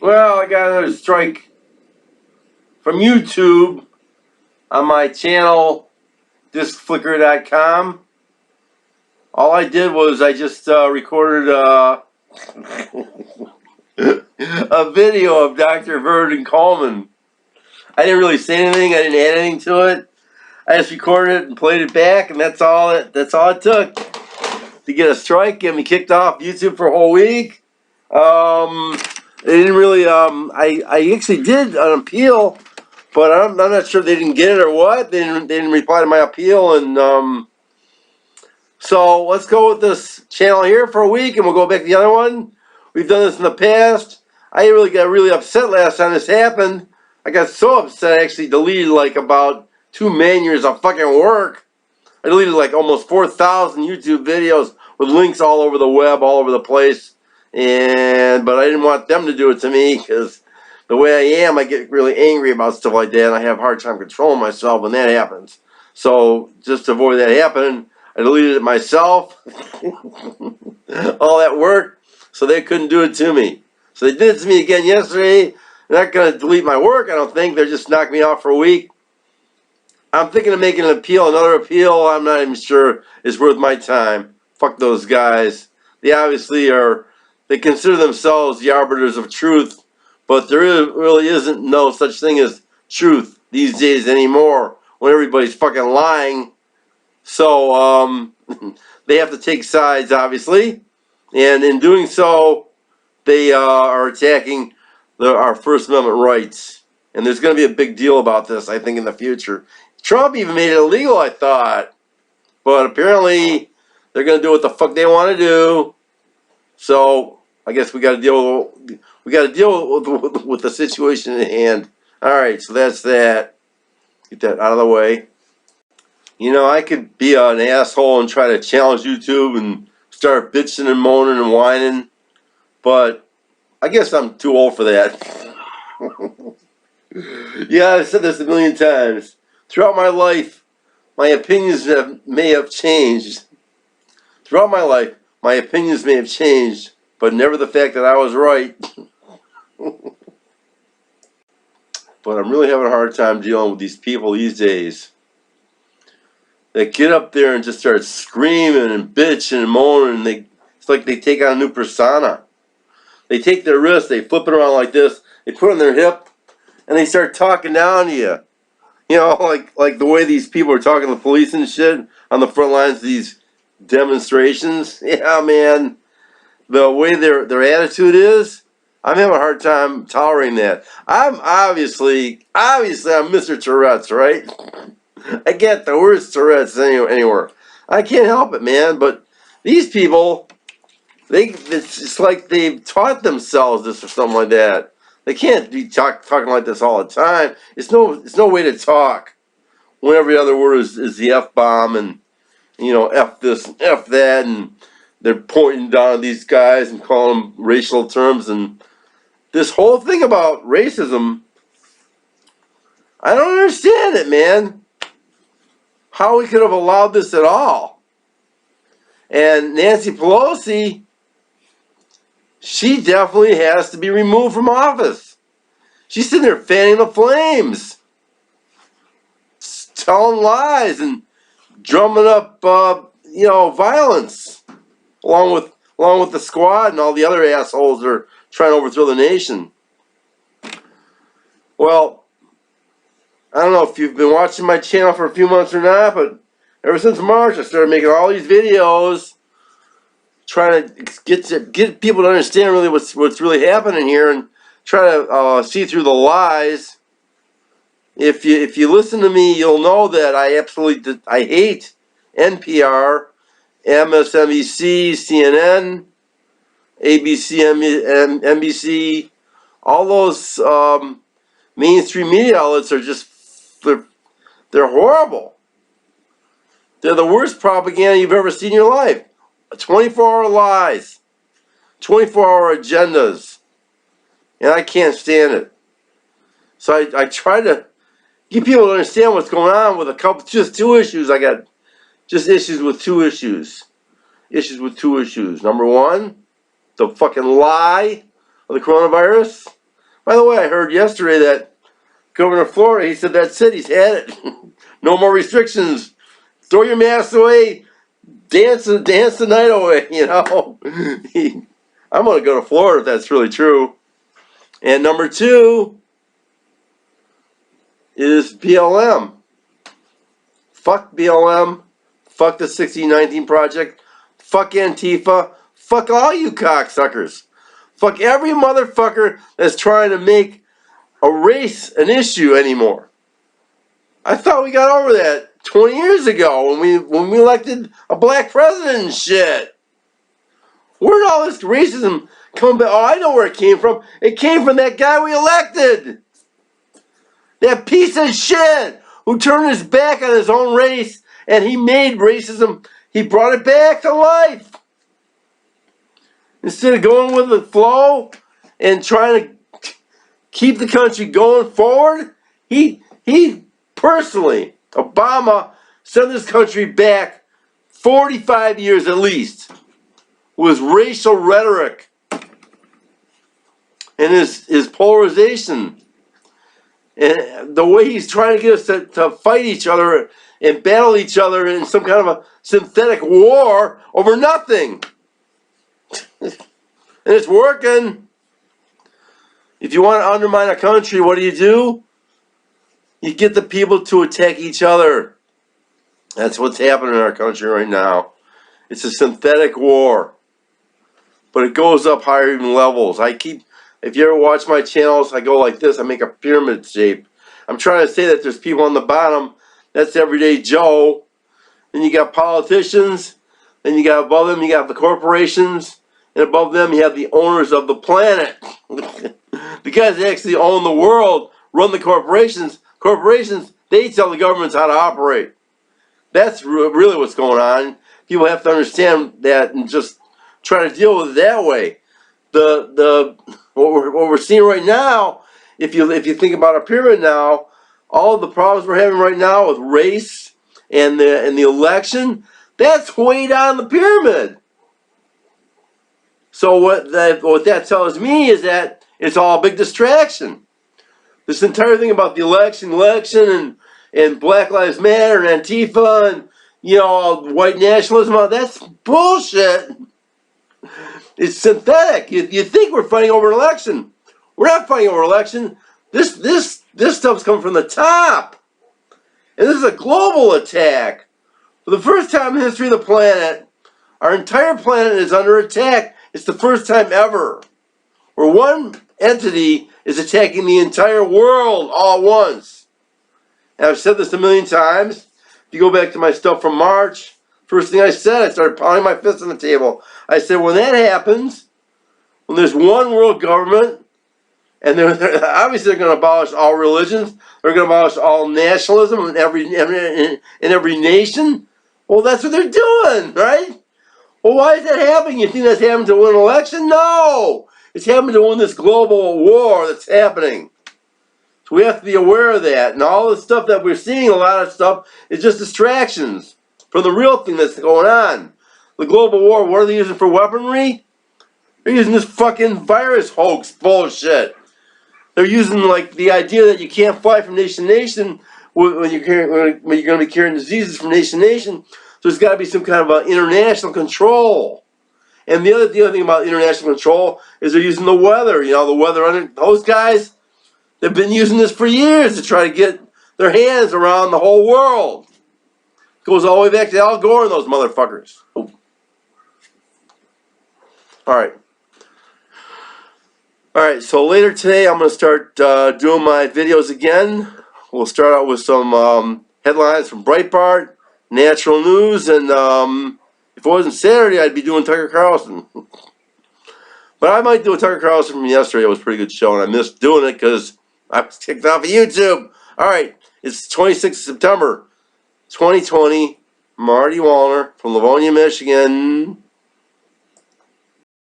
Well, I got another strike from YouTube on my channel, DiscFlickerDotCom. All I did was I just recorded a video of Dr. Verdon Coleman. I didn't really say anything. I didn't add anything to it. I just recorded it and played it back, and that's all it took to get a strike, get me kicked off YouTube for a whole week. They didn't really. I actually did an appeal, but I'm not sure if they didn't get it or what. They didn't reply to my appeal, and so let's go with this channel here for a week, and we'll go back to the other one. We've done this in the past. I really got really upset last time this happened. I got so upset I actually deleted like about 2 man years of fucking work. I deleted like almost 4,000 YouTube videos with links all over the web, all over the place. But I didn't want them to do it to me because the way I am, I get really angry about stuff like that, and I have a hard time controlling myself when that happens. So just to avoid that happening, I deleted it myself. All that work, so they couldn't do it to me. So they did it to me again yesterday. They're not going to delete my work, I don't think. They're just knocking me off for a week. I'm thinking of making an appeal, another appeal. I'm not even sure it's worth my time. Fuck those guys. They obviously are, they consider themselves the arbiters of truth, but there really isn't no such thing as truth these days anymore when everybody's fucking lying. So, they have to take sides, obviously. And in doing so, they are attacking our First Amendment rights. And there's going to be a big deal about this, I think, in the future. Trump even made it illegal, I thought. But apparently, they're going to do what the fuck they want to do. So, I guess we got to deal with the situation at hand. All right, so that's that. Get that out of the way. You know, I could be an asshole and try to challenge YouTube and start bitching and moaning and whining, but I guess I'm too old for that. Yeah, I've said this a million times. Throughout my life, my opinions may have changed. Throughout my life, my opinions may have changed, but never the fact that I was right. But I'm really having a hard time dealing with these people these days. They get up there and just start screaming and bitching and moaning. It's like they take on a new persona. They take their wrist, they flip it around like this, they put it on their hip, and they start talking down to you. You know, like the way these people are talking to the police and shit on the front lines of these demonstrations. Yeah, man. The way their attitude is, I'm having a hard time tolerating that. I'm obviously I'm Mr. Tourette's, right? I get the worst Tourette's anywhere. I can't help it, man. But these people, it's like they've taught themselves this or something like that. They can't be talking like this all the time. It's no way to talk when every other word is the F-bomb and, you know, F this, F that, and they're pointing down at these guys and calling them racial terms. And this whole thing about racism, I don't understand it, man. How we could have allowed this at all. And Nancy Pelosi, she definitely has to be removed from office. She's sitting there fanning the flames, telling lies and drumming up, violence, along with the squad and all the other assholes that are trying to overthrow the nation. Well, I don't know if you've been watching my channel for a few months or not, but ever since March, I started making all these videos trying to get people to understand really what's really happening here and try to see through the lies. If you listen to me, you'll know that I hate NPR, MSNBC, CNN, ABC, NBC. All those mainstream media outlets are just they're horrible. They're the worst propaganda you've ever seen in your life. 24-hour lies, 24-hour agendas, and I can't stand it. So I try to get people to understand what's going on with just 2 issues. I got just issues with 2 issues. Number 1, the fucking lie of the coronavirus. By the way, I heard yesterday that Governor of Florida, he said that's it, he's had it. No more restrictions. Throw your mask away. Dance the night away, you know. I'm going to go to Florida if that's really true. And number 2 is BLM. Fuck BLM. Fuck the 1619 Project. Fuck Antifa. Fuck all you cocksuckers. Fuck every motherfucker that's trying to make a race an issue anymore. I thought we got over that 20 years ago when we elected a black president and shit. Where did all this racism come back? Oh, I know where it came from. It came from that guy we elected. That piece of shit who turned his back on his own race and he made racism, he brought it back to life. Instead of going with the flow and trying to keep the country going forward, he personally, Obama, sent this country back 45 years at least with racial rhetoric and his polarization and the way he's trying to get us to fight each other and battle each other in some kind of a synthetic war over nothing. And it's working. If you want to undermine a country, what do? You get the people to attack each other. That's what's happening in our country right now. It's a synthetic war. But it goes up higher even levels. If you ever watch my channels, I go like this. I make a pyramid shape. I'm trying to say that there's people on the bottom. That's everyday Joe. Then you got politicians. Then you got above them, you got the corporations. And above them, you have the owners of the planet. The guys that actually own the world, run the corporations. Corporations, they tell the governments how to operate. That's really what's going on. People have to understand that and just try to deal with it that way. What we're seeing right now, if you think about a pyramid now, all of the problems we're having right now with race and the election, that's way down the pyramid. So what that tells me is that it's all a big distraction. This entire thing about the election and Black Lives Matter and Antifa and white nationalism, that's bullshit. It's synthetic. You think we're fighting over an election. We're not fighting over an election. This stuff's coming from the top. And this is a global attack. For the first time in the history of the planet, our entire planet is under attack. It's the first time ever where one entity is attacking the entire world all at once. And I've said this a million times. If you go back to my stuff from March, first thing I said, I started pounding my fist on the table. I said, when that happens, when there's one world government, and obviously they're going to abolish all religions, they're going to abolish all nationalism in every nation. Well, that's what they're doing, right? Well, why is that happening? You think that's happening to win an election? No! It's happening to win this global war that's happening. So we have to be aware of that. And all the stuff that we're seeing, a lot of stuff, is just distractions from the real thing that's going on. The global war, what are they using for weaponry? They're using this fucking virus hoax bullshit. They're using like the idea that you can't fly from nation to nation when you're going to be carrying diseases from nation to nation. So there's got to be some kind of international control. And the other thing about international control is they're using the weather. The weather under those guys, they've been using this for years to try to get their hands around the whole world. It goes all the way back to Al Gore and those motherfuckers. Oh. All right, so later today I'm going to start doing my videos again. We'll start out with some headlines from Breitbart, Natural News, and if it wasn't Saturday, I'd be doing Tucker Carlson. But I might do a Tucker Carlson from yesterday. It was a pretty good show, and I missed doing it because I was kicked off of YouTube. All right, it's 26th September, 2020. Marty Wallner from Livonia, Michigan.